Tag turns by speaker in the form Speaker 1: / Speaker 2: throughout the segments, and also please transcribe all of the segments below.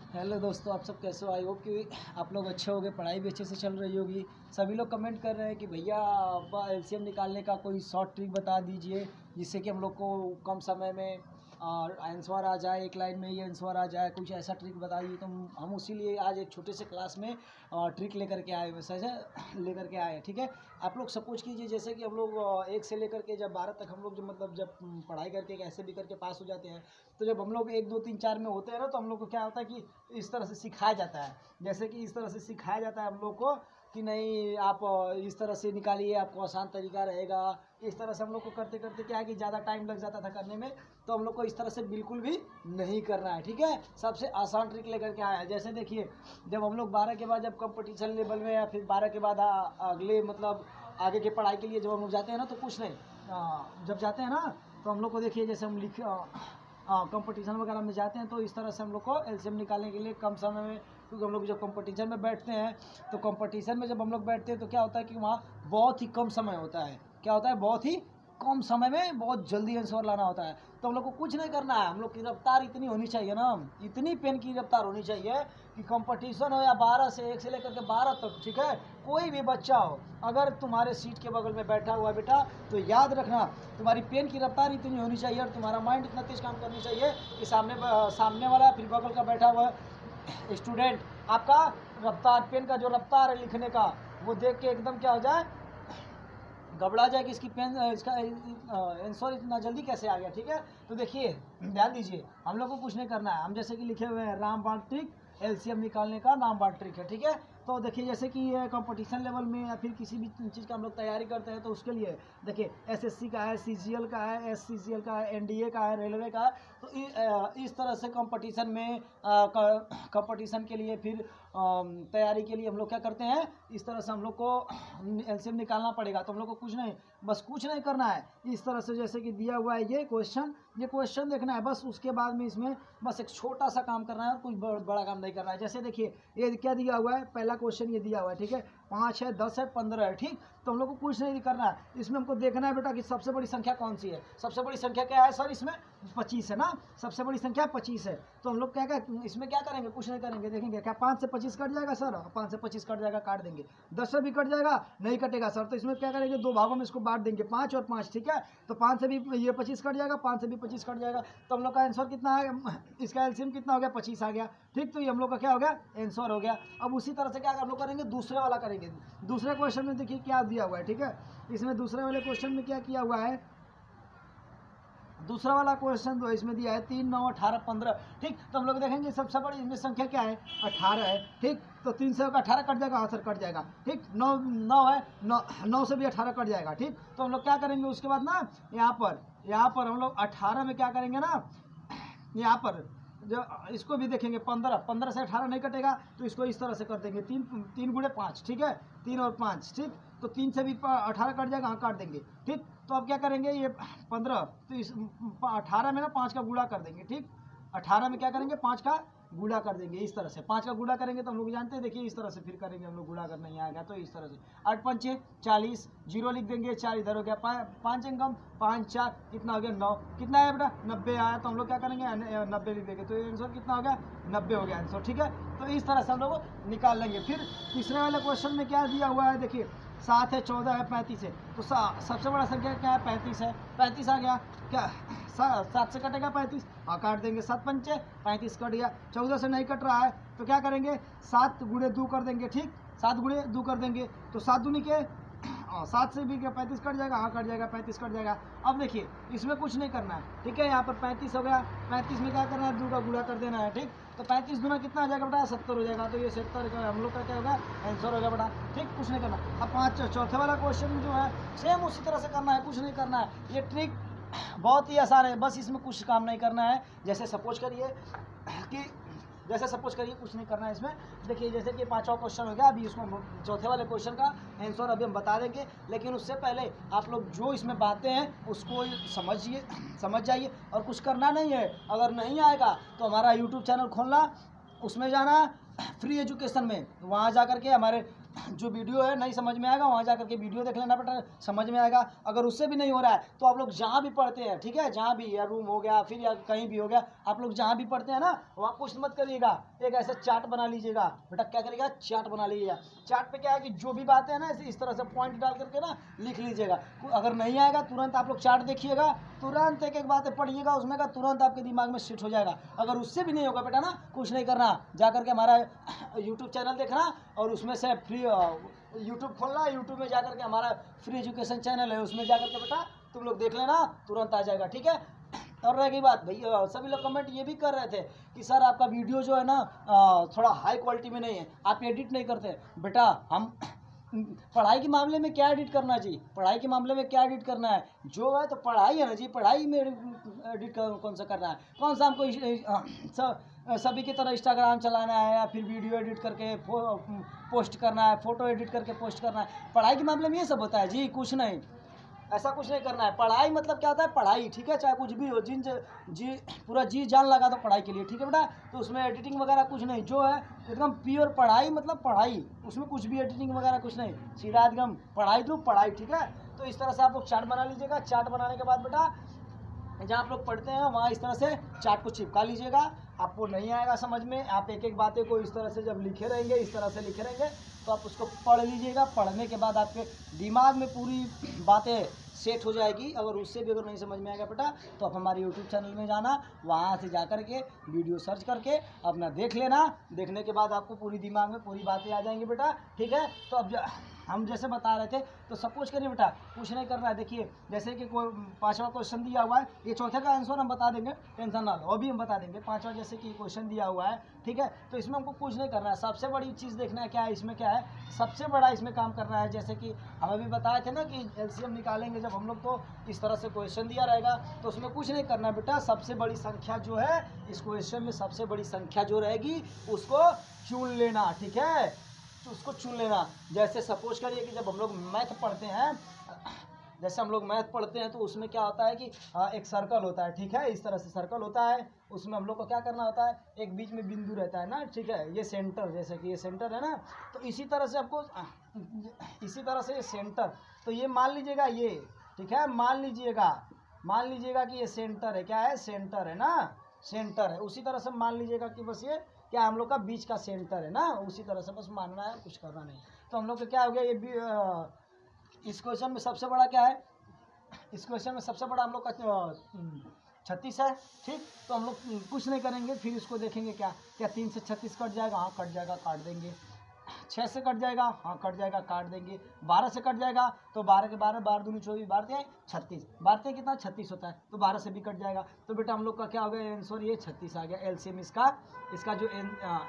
Speaker 1: Hello दोस्तों, आप सब कैसे हो? आई होप कि आप लोग अच्छे होंगे, पढ़ाई भी अच्छे से चल रही होगी। सभी लोग कमेंट कर रहे हैं कि भैया आप एलसीएम निकालने का कोई शॉर्ट ट्रिक बता दीजिए जिससे कि हम लोग को कम समय में आंसर आ जाए, एक लाइन में ही आंसर आ जाए। कुछ ऐसा ट्रिक बता दीजिए। तो हम उसी लिए आज एक छोटे से क्लास में ट्रिक लेकर के आए, वैसे लेकर के आए हैं। ठीक है, आप लोग सपोज कीजिए जैसे कि हम लोग 1 से लेकर के जब 12 तक हम लोग जब पढ़ाई करके कैसे भी करके पास हो जाते हैं, तो जब हम लोग 1 2 3 4 में होते हैं ना, तो हम लोग को क्या होता है कि इस तरह से सिखाया जाता है। जैसे कि इस तरह से सिखाया जाता है हम लोग को कि नहीं, आप इस तरह से निकालिए, आपको आसान तरीका रहेगा। इस तरह से हम लोग को करते करते क्या है कि ज़्यादा टाइम लग जाता था करने में, तो हम लोग को इस तरह से बिल्कुल भी नहीं करना है। ठीक है, सबसे आसान ट्रिक लेकर के आया है। जैसे देखिए, जब हम लोग 12 के बाद जब कंपटीशन लेवल में या फिर 12 के बाद अगले मतलब आगे की पढ़ाई के लिए जब हम लोग जाते हैं ना, तो कुछ नहीं, जब जाते हैं ना, तो हम लोग को देखिए जैसे हम कंपटीशन वगैरह में जाते हैं, तो इस तरह से हम लोग को एलसीएम निकालने के लिए कम समय में, क्योंकि हम लोग जब कंपटीशन में बैठते हैं, तो कंपटीशन में जब हम लोग बैठते हैं तो क्या होता है कि वहाँ बहुत ही कम समय होता है। क्या होता है? बहुत ही कम समय में बहुत जल्दी आंसर लाना होता है। तो हम लोग को कुछ नहीं करना है, हम लोग की रफ्तार इतनी होनी चाहिए ना, इतनी पेन की रफ्तार होनी चाहिए कि कंपटीशन हो या 12 से 1 से लेकर के 12 तक, ठीक है, कोई भी बच्चा हो, अगर तुम्हारे सीट के बगल में बैठा हुआ बेटा, तो याद रखना तुम्हारी पेन की रफ्तार इतनी होनी चाहिए और तुम्हारा माइंड इतना तेज काम करनी चाहिए कि सामने वाला फिर बगल का बैठा हुआ स्टूडेंट आपका रफ्तार, पेन का जो रफ्तार है लिखने का, वो देख के एकदम क्या हो जाए, घबरा जाए कि इसका आंसर इतना जल्दी कैसे आ गया। ठीक है, तो देखिए ध्यान दीजिए, हम लोग को कुछ नहीं करना है। हम जैसे कि लिखे हुए हैं रामबाण ट्रिक, एलसीएम निकालने का रामबाण ट्रिक है। ठीक है, तो देखिए जैसे कि कंपटीशन लेवल में या फिर किसी भी चीज़ का हम लोग तैयारी करते हैं, तो उसके लिए देखिए एसएससी का है, सीजीएल का है, एससीजीएल का है, एनडीए का है, रेलवे का है। तो इस तरह से कंपटीशन में कंपटीशन के लिए फिर तैयारी के लिए हम लोग क्या करते हैं, इस तरह से हम लोग को एलसीएम निकालना पड़ेगा। तो हम लोग को कुछ नहीं, बस कुछ नहीं करना है। इस तरह से जैसे कि दिया हुआ है ये क्वेश्चन देखना है बस, उसके बाद में इसमें बस एक छोटा सा काम करना है और कुछ बड़ा काम नहीं करना है। जैसे देखिए ये क्या दिया हुआ है, पहला क्वेश्चन ये दिया हुआ है, ठीक है, 5 है, 10 है, 15 है, ठीक। तो हम लोग को कुछ नहीं करना है, इसमें हमको देखना है बेटा कि सबसे बड़ी संख्या कौन सी है। सबसे बड़ी संख्या क्या है सर? इसमें 25 है ना, सबसे बड़ी संख्या 25 है। तो हम लोग इसमें क्या करेंगे? कुछ नहीं करेंगे, देखेंगे क्या 5 से 25 कट जाएगा सर? 5 से 25 कट जाएगा, काट देंगे। 10 से भी कट जाएगा, नहीं कटेगा सर। तो इसमें क्या करेंगे, 2 भागों में इसको बांट देंगे, 5 और 5, ठीक है। तो 5 से भी ये 25 कट जाएगा, 5 से भी 25 कट जाएगा। तो हम लोग का आंसर कितना है, इसका एलसीएम कितना हो गया? 25 आ गया, ठीक। तो ये हम लोग का क्या हो गया, आंसर हो गया। अब उसी तरह से क्या हम लोग करेंगे, दूसरे वाला करेंगे। दूसरे क्वेश्चन में देखिए क्या दिया हुआ है, ठीक है। इसमें दूसरे वाले क्वेश्चन में क्या किया हुआ है, दूसरा वाला क्वेश्चन तो इसमें दिया है 3 9 18 15, ठीक। तो हम लोग देखेंगे सबसे बड़ी इसमें संख्या क्या है, 18 है, ठीक। तो 3 से 18 कट जाएगा, आंसर कट जाएगा, ठीक। 9 है, 9 से भी 18 कट जाएगा, ठीक। तो हम लोग क्या करेंगे उसके बाद ना, यहाँ पर हम लोग 18 में क्या करेंगे ना, यहाँ पर जो इसको भी देखेंगे, 15 से 18 नहीं कटेगा, तो इसको इस तरह से कर देंगे, 3 गुणे 5, ठीक है, 3 और 5, ठीक। तो 3 से भी 18 कट जाएगा, हाँ काट देंगे, ठीक। तो अब क्या करेंगे, ये 15, तो इस 18 में ना 5 का गुणा कर देंगे, ठीक। 18 में क्या करेंगे, 5 का गुणा कर देंगे। इस तरह से 5 का गुणा करेंगे तो हम लोग जानते हैं, देखिए इस तरह से फिर करेंगे हम लोग, गुणा करना नहीं आएगा तो इस तरह से 8 पंचे 40, 0 लिख देंगे, 4 इधर हो गया, 5 इनकम 5 4 कितना हो गया, 9, कितना है बेटा 90 आया। तो हम लोग क्या करेंगे, 90 लिख देंगे, तो ये आंसर कितना हो गया, 90 हो गया आंसर, ठीक है। तो इस तरह से हम लोग निकाल लेंगे। फिर तीसरे वाले क्वेश्चन में क्या दिया हुआ है, देखिए 7 है, 14 है, 35 है। तो सबसे बड़ा संख्या क्या है, 35 है, 35 आ गया, क्या 7 से कटेगा 35, हाँ काट देंगे, 7 पंचे 35 कट गया। 14 से नहीं कट रहा है तो क्या करेंगे, 7 गुणे 2 कर देंगे, ठीक। 7 गुणे 2 कर देंगे, तो 7 दूनी के 7 से भी क्या 35 कट जाएगा, हाँ कट जाएगा, 35 कट जाएगा। अब देखिए इसमें कुछ नहीं करना है, ठीक है। यहाँ पर 35 हो गया, 35 में क्या करना है, 2 का गुणा कर देना है, ठीक। तो 35 गुना कितना आ जाएगा बेटा, 70 हो जाएगा। तो ये 70 का हम लोग का क्या होगा, आंसर होगा बेटा, ठीक। कुछ नहीं करना। अब चौथे वाला क्वेश्चन जो है सेम उसी तरह से करना है, कुछ नहीं करना है। ये ट्रिक बहुत ही आसान है, बस इसमें कुछ काम नहीं करना है। जैसे सपोज करिए कुछ नहीं करना है इसमें। देखिए जैसे कि 5वां क्वेश्चन हो गया, अभी इसमें चौथे वाले क्वेश्चन का आंसर अभी हम बता देंगे, लेकिन उससे पहले आप लोग जो इसमें बातें हैं उसको समझ जाइए और कुछ करना नहीं है। अगर नहीं आएगा तो हमारा यूट्यूब चैनल खोलना, उसमें जाना फ्री एजुकेशन में, वहाँ जा करके हमारे जो वीडियो है नहीं समझ में आएगा वहाँ जा करके वीडियो देख लेना बेटा, समझ में आएगा। अगर उससे भी नहीं हो रहा है तो आप लोग जहाँ भी पढ़ते हैं, ठीक है, जहाँ भी, या रूम हो गया फिर या कहीं भी हो गया, आप लोग जहाँ भी पढ़ते हैं ना वहाँ कुछ मत करिएगा, एक ऐसा चार्ट बना लीजिएगा बेटा। क्या करिएगा, चार्ट बना लीजिएगा। चार्ट पे क्या है कि जो भी बातें हैं ना इस तरह से पॉइंट डाल करके ना लिख लीजिएगा। अगर नहीं आएगा तुरंत आप लोग चार्ट देखिएगा, तुरंत एक एक बातें पढ़िएगा, उसमें का तुरंत आपके दिमाग में सेट हो जाएगा। अगर उससे भी नहीं होगा बेटा ना, कुछ नहीं करना, जा करके हमारा यूट्यूब चैनल देखना और उसमें से फ्री यूट्यूब खोलना, यूट्यूब में जा करके हमारा फ्री एजुकेशन चैनल है, उसमें जा करके बेटा तुम लोग देख लेना, तुरंत आ जाएगा, ठीक है। और रह गई बात, भैया सभी लोग कमेंट ये भी कर रहे थे कि सर आपका वीडियो जो है ना थोड़ा हाई क्वालिटी में नहीं है, आप एडिट नहीं करते। बेटा हम पढ़ाई के मामले में क्या एडिट करना जी, पढ़ाई के मामले में क्या एडिट करना है, जो है तो पढ़ाई है ना जी, पढ़ाई में एडिट कौन सा करना है, कौन सा हमको सभी की तरह इंस्टाग्राम चलाना है या फिर वीडियो एडिट करके पोस्ट करना है, फ़ोटो एडिट करके पोस्ट करना है। पढ़ाई के मामले में ये सब होता है जी, कुछ नहीं, ऐसा कुछ नहीं करना है। पढ़ाई मतलब क्या होता है, पढ़ाई, ठीक है, चाहे कुछ भी हो, जी पूरा जी जान लगा दो पढ़ाई के लिए, ठीक है बेटा। तो उसमें एडिटिंग वगैरह कुछ नहीं, जो है एकदम प्योर पढ़ाई, मतलब पढ़ाई, उसमें कुछ भी एडिटिंग वगैरह कुछ नहीं, सीधा एकदम पढ़ाई थ्रू पढ़ाई, ठीक है। तो इस तरह से आप लोग चार्ट बना लीजिएगा। चार्ट बनाने के बाद बेटा जहाँ आप लोग पढ़ते हैं वहाँ इस तरह से चार्ट को चिपका लीजिएगा। आपको नहीं आएगा समझ में, आप एक एक बातें को इस तरह से जब लिखे रहेंगे, इस तरह से लिखे रहेंगे, तो आप उसको पढ़ लीजिएगा। पढ़ने के बाद आपके दिमाग में पूरी बातें सेट हो जाएगी। अगर उससे भी अगर नहीं समझ में आएगा बेटा तो आप हमारे यूट्यूब चैनल में जाना, वहाँ से जा कर के वीडियो सर्च करके अपना देख लेना। देखने के बाद आपको पूरी दिमाग में पूरी बातें आ जाएंगी बेटा, ठीक है। तो अब हम जैसे बता रहे थे, तो सपोज करिए बेटा, कुछ नहीं करना है। देखिए जैसे कि कोई 5वां क्वेश्चन दिया हुआ है, ये चौथे का आंसर हम बता देंगे, टेंशन ना लो, वो भी हम बता देंगे। 5वां जैसे कि क्वेश्चन दिया हुआ है, ठीक है, तो इसमें हमको कुछ नहीं करना है। सबसे बड़ी चीज़ देखना है क्या है, इसमें क्या है, सबसे बड़ा इसमें काम करना है। जैसे कि हम अभी बताए थे ना कि एलसीएम निकालेंगे जब हम लोग, तो इस तरह से क्वेश्चन दिया रहेगा, तो उसमें कुछ नहीं करना है बेटा। सबसे बड़ी संख्या जो है इस क्वेश्चन में, सबसे बड़ी संख्या जो रहेगी उसको चुन लेना, ठीक है, तो उसको चुन लेना। जैसे सपोज करिए कि जब हम लोग मैथ पढ़ते हैं, जैसे हम लोग मैथ पढ़ते हैं तो उसमें क्या होता है कि एक सर्कल होता है, ठीक है, इस तरह से सर्कल होता है। उसमें हम लोग को क्या करना होता है, एक बीच में बिंदु रहता है ना, ठीक है, ये सेंटर, जैसे कि ये सेंटर है ना, तो इसी तरह से आपको, इसी तरह से ये सेंटर, तो ये मान लीजिएगा ये, ठीक है, मान लीजिएगा कि ये सेंटर है, क्या है, सेंटर है ना, सेंटर है। उसी तरह से मान लीजिएगा कि बस ये क्या हम लोग का बीच का सेंटर है ना, उसी तरह से बस मानना है, कुछ करना नहीं। तो हम लोग का क्या हो गया, ये इस क्वेश्चन में सबसे बड़ा क्या है, इस क्वेश्चन में सबसे बड़ा हम लोग का 36 है, ठीक। तो हम लोग कुछ नहीं करेंगे, फिर इसको देखेंगे क्या 3 से 36 कट जाएगा, हाँ कट जाएगा, काट देंगे। 6 से कट जाएगा, हाँ कट जाएगा, काट देंगे। 12 से कट जाएगा, तो 12 के 12, 12 दूनी 24, 12 36, 12 कितना 36 होता है, तो 12 से भी कट जाएगा। तो बेटा हम लोग का क्या हो गया आंसर, ये 36 आ गया। एलसीएम इसका जो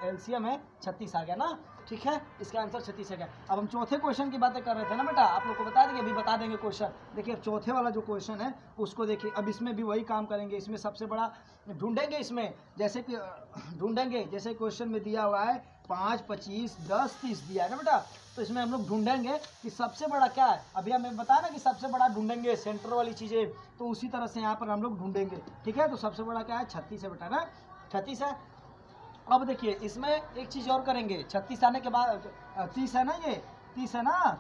Speaker 1: एलसीएम है 36 आ गया ना, ठीक है, इसका आंसर 36 आ गया। अब हम चौथे क्वेश्चन की बातें कर रहे थे ना बेटा, आप लोग को बता देंगे, अभी बता देंगे क्वेश्चन। देखिए अब चौथे वाला जो क्वेश्चन है उसको देखिए, अब इसमें भी वही काम करेंगे। इसमें सबसे बड़ा ढूंढेंगे, इसमें जैसे कि ढूंढेंगे, जैसे क्वेश्चन में दिया हुआ है 5, 25, 10, 30 दिया है ना बेटा, तो इसमें हम लोग ढूंढेंगे कि सबसे बड़ा क्या है। अभी हमें बताया ना कि सबसे बड़ा ढूंढेंगे सेंटर वाली चीज़ें, तो उसी तरह से यहाँ पर हम लोग ढूंढेंगे, ठीक है। तो सबसे बड़ा क्या है, 36 है बेटा ना, 36 है। अब देखिए इसमें एक चीज़ और करेंगे, 36 आने के बाद 30 है ना, ये 30 है ना,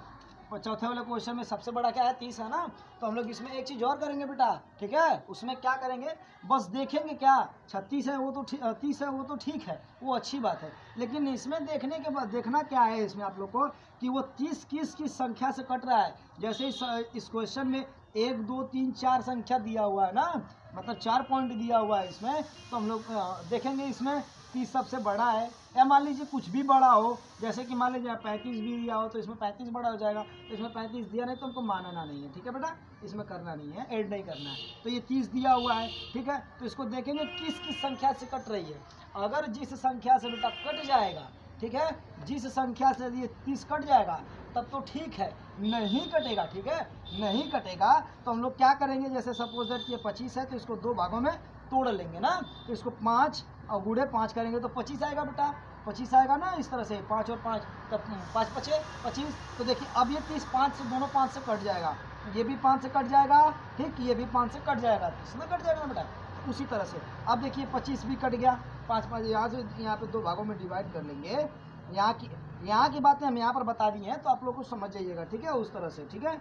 Speaker 1: चौथे वाले क्वेश्चन में सबसे बड़ा क्या है, 30 है ना। तो हम लोग इसमें एक चीज़ और करेंगे बेटा, ठीक है। उसमें क्या करेंगे, बस देखेंगे क्या 36 है वो तो 30 है वो तो ठीक है, वो अच्छी बात है, लेकिन इसमें देखने के बाद देखना क्या है इसमें आप लोग को कि वो 30 किस संख्या से कट रहा है। जैसे इस क्वेश्चन में 1, 2, 3, 4 संख्या दिया हुआ है ना, मतलब 4 पॉइंट दिया हुआ है इसमें, तो हम लोग देखेंगे इसमें 30 सबसे बड़ा है, या मान लीजिए कुछ भी बड़ा हो, जैसे कि मान लीजिए 35 भी दिया हो तो इसमें 35 बड़ा हो जाएगा, तो इसमें 35 दिया नहीं तो हमको मानना नहीं है, ठीक है बेटा, इसमें करना नहीं है, ऐड नहीं करना है। तो ये 30 दिया हुआ है, ठीक है, तो इसको देखेंगे किस संख्या से कट रही है। अगर जिस संख्या से बेटा कट जाएगा, ठीक है, जिस संख्या से ये 30 कट जाएगा तब तो ठीक है, नहीं कटेगा, ठीक है, नहीं कटेगा तो हम लोग क्या करेंगे, जैसे सपोज दैट ये 25 है तो इसको 2 भागों में तोड़ लेंगे ना, तो इसको 5 और गुड़े 5 करेंगे तो 25 आएगा बेटा, 25 आएगा ना, इस तरह से 5 और 5 तब 5 5 25। तो देखिए अब ये 30 5 से, दोनों 5 से कट जाएगा, ये भी 5 से कट जाएगा, ठीक, ये भी 5 से कट जाएगा, तो इसमें कट जाएगा ना बेटा। उसी तरह से अब देखिए 25 भी कट गया, 5 5 यहाँ से यहाँ पे 2 भागों में डिवाइड कर लेंगे, यहाँ की बातें हम यहाँ पर बता दी हैं, तो आप लोग को समझ जाइएगा, ठीक है, उस तरह से, ठीक है।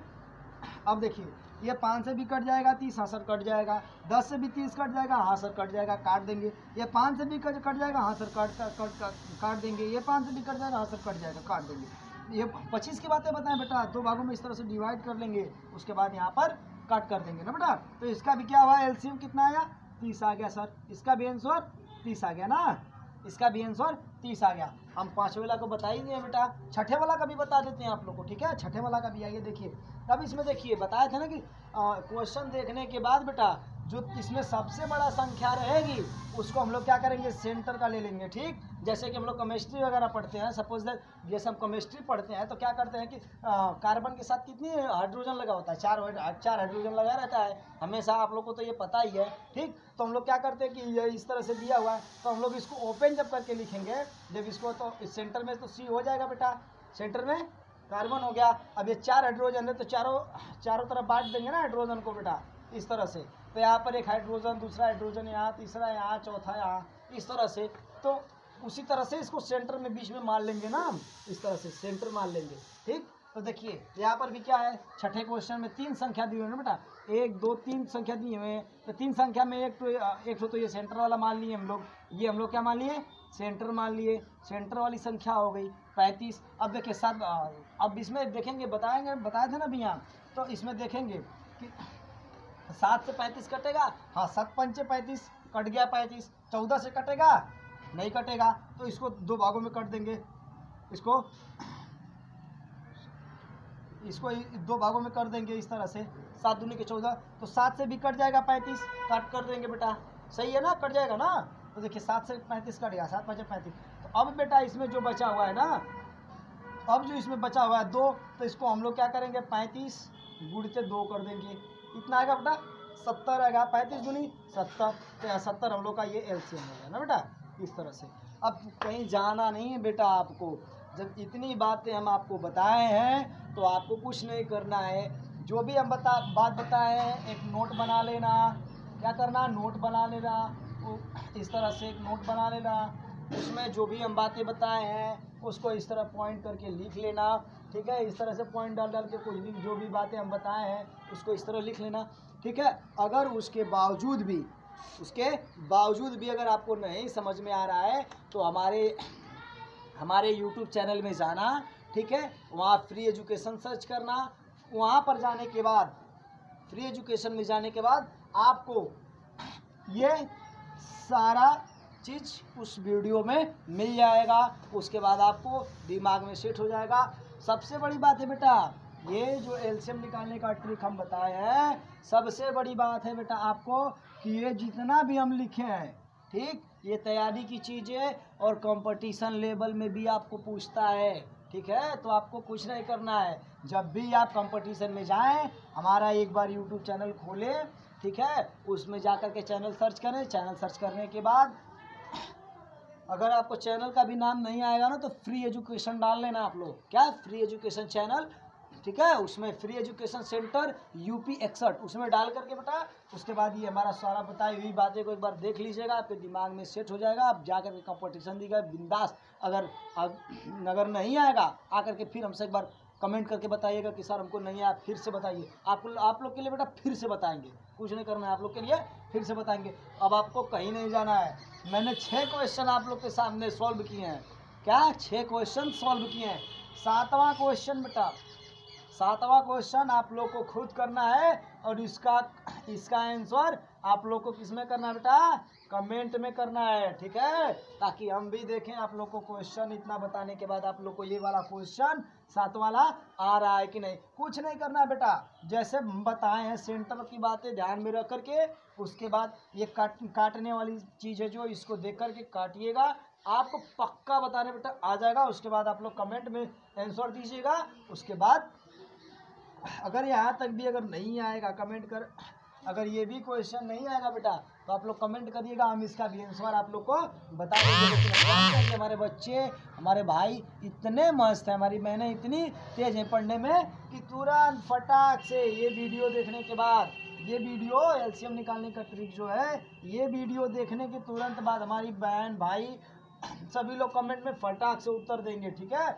Speaker 1: अब देखिए, ये 5 से भी कट जाएगा 30, हाँ सर कट जाएगा। 10 से भी 30 कट जाएगा, हाँ सर कट जाएगा, काट देंगे। ये 5 से भी कट जाएगा, हाँ सर काट देंगे। ये 5 से भी कट जाएगा, हाँ सर कट जाएगा, काट देंगे। ये 25 की बातें बताएं बेटा, 2 भागों में इस तरह से डिवाइड कर लेंगे, उसके बाद यहाँ पर कट कर देंगे ना बेटा। तो इसका भी क्या हुआ, एलसीएम कितना आया, 30 आ गया सर। इसका भी आंसर 30 आ गया ना, इसका भी आंसर 30 आ गया। हम 5वें वाला को बता ही दिए बेटा, छठे वाला का भी बता देते हैं आप लोग को, ठीक है। छठे वाला का भी आइए देखिए। तब इसमें देखिए बताया था ना कि क्वेश्चन देखने के बाद बेटा जो इसमें सबसे बड़ा संख्या रहेगी उसको हम लोग क्या करेंगे, सेंटर का ले लेंगे, ठीक। जैसे कि हम लोग केमिस्ट्री वगैरह पढ़ते हैं, सपोज दैट जैसे हम केमिस्ट्री पढ़ते हैं तो क्या करते हैं कि कार्बन के साथ कितनी हाइड्रोजन लगा होता है, 4 हाइड्रोजन लगा रहता है हमेशा, आप लोग को तो ये पता ही है, ठीक। तो हम लोग क्या करते हैं कि ये इस तरह से दिया हुआ है, तो हम लोग इसको ओपन जब करके लिखेंगे, जब इसको, तो इस सेंटर में तो सी हो जाएगा बेटा, सेंटर में कार्बन हो गया। अब ये 4 हाइड्रोजन है तो चारों तरफ बांट देंगे ना हाइड्रोजन को बेटा, इस तरह से। तो यहाँ पर एक हाइड्रोजन, दूसरा हाइड्रोजन यहाँ, तीसरा यहाँ, चौथा यहाँ, इस तरह से। तो उसी तरह से इसको सेंटर में बीच में मान लेंगे ना हम, इस तरह से सेंटर मान लेंगे, ठीक। तो देखिए यहाँ पर भी क्या है, छठे क्वेश्चन में 3 संख्या दी हुई है ना बेटा, 1 2 3 संख्या दी हुई है। तो 3 संख्या में एक तो ये सेंटर वाला मान लिए हम लोग, ये हम लोग क्या मान लिए, सेंटर मान लिए। सेंटर वाली संख्या हो गई 35। अब देखिए 7, अब इसमें देखेंगे, बताया था ना अभी यहाँ, तो इसमें देखेंगे कि 7 से 35 कटेगा, हाँ 7 पंचे 35, कट गया 35। 14 से कटेगा, नहीं कटेगा, तो इसको 2 भागों में कट देंगे, इसको 2 भागों में कर देंगे इस तरह से, 7 दूनी के 14। तो 7 से भी कट जाएगा 35, काट कर देंगे बेटा, सही है ना, कट जाएगा ना। तो देखिए 7 से 35 कट गया, 7 5 35। तो अब बेटा इसमें जो बचा हुआ है ना, अब जो इसमें बचा हुआ है 2, तो इसको हम लोग क्या करेंगे, 35 गुणित 2 कर देंगे, इतना आएगा बेटा 70 आएगा, 35 दूनी 70। तो यहाँ 70 हम लोग का ये एलसीएम हो गया ना बेटा, इस तरह से। अब कहीं जाना नहीं है बेटा आपको, जब इतनी बातें हम आपको बताए हैं तो आपको कुछ नहीं करना है, जो भी हम बात बताए हैं एक नोट बना लेना, क्या करना, नोट बना लेना, इस तरह से एक नोट बना लेना, उसमें जो भी हम बातें बताए हैं उसको इस तरह पॉइंट करके लिख लेना, ठीक है। इस तरह से पॉइंट डाल के कुछ भी जो भी बातें हम बताए हैं उसको इस तरह लिख लेना, ठीक है। अगर उसके बावजूद भी अगर आपको नहीं समझ में आ रहा है तो हमारे यूट्यूब चैनल में जाना, ठीक है, वहाँ फ्री एजुकेशन सर्च करना, वहाँ पर जाने के बाद फ्री एजुकेशन में जाने के बाद आपको ये सारा चीज़ उस वीडियो में मिल जाएगा, उसके बाद आपको दिमाग में सेट हो जाएगा। सबसे बड़ी बात है बेटा, ये जो एलसीएम निकालने का ट्रिक हम बताए हैं, सबसे बड़ी बात है बेटा आपको कि ये जितना भी हम लिखे हैं, ठीक, ये तैयारी की चीज़ें और कंपटीशन लेवल में भी आपको पूछता है, ठीक है। तो आपको कुछ नहीं करना है, जब भी आप कंपटीशन में जाएं हमारा एक बार यूट्यूब चैनल खोलें, ठीक है, उसमें जा कर के चैनल सर्च करें। चैनल सर्च करने के बाद अगर आपको चैनल का भी नाम नहीं आएगा ना तो फ्री एजुकेशन डाल लेना आप लोग, क्या, फ्री एजुकेशन चैनल, ठीक है। उसमें फ्री एजुकेशन सेंटर यूपी 61 उसमें डाल करके बेटा, उसके बाद ये हमारा सारा बताई हुई बातें को एक बार देख लीजिएगा, आपके दिमाग में सेट हो जाएगा। आप जा करके कंपटीशन देगा बिंदास। अगर नहीं आएगा आकर के फिर हमसे एक बार कमेंट करके बताइएगा कि सर हमको नहीं आया, फिर से बताइए। आप लोग के लिए बेटा फिर से बताएंगे, कुछ नहीं करना है, आप लोग के लिए फिर से बताएंगे। अब आपको कहीं नहीं जाना है, मैंने 6 क्वेश्चन आप लोग के सामने सॉल्व किए हैं, क्या 6 क्वेश्चन सॉल्व किए हैं। 7वां क्वेश्चन बेटा, 7वां क्वेश्चन आप लोग को खुद करना है, और इसका आंसर आप लोग को किसमें करना है बेटा, कमेंट में करना है, ठीक है, ताकि हम भी देखें आप लोग को क्वेश्चन इतना बताने के बाद आप लोग को ये वाला क्वेश्चन 7 वाला आ रहा है कि नहीं। कुछ नहीं करना है बेटा, जैसे हम बताए हैं सेंटर की बातें ध्यान में रख करके, उसके बाद ये काटने वाली चीज़ है जो, इसको देख करके काटिएगा, आपको पक्का बताने बेटा आ जाएगा। उसके बाद आप लोग कमेंट में आंसर दीजिएगा। उसके बाद अगर यहाँ तक भी अगर नहीं आएगा कमेंट कर, अगर ये भी क्वेश्चन नहीं आएगा बेटा तो आप लोग कमेंट करिएगा, हम इसका भी आंसर आप लोग को बता देंगे। लेकिन कि हमारे बच्चे, हमारे भाई इतने मस्त हैं, हमारी बहनें इतनी तेज हैं पढ़ने में कि तुरंत फटाक से ये वीडियो देखने के बाद, ये वीडियो एलसीएम निकालने का ट्रिक जो है, ये वीडियो देखने के तुरंत बाद हमारी बहन भाई सभी लोग कमेंट में फटाक से उत्तर देंगे, ठीक है।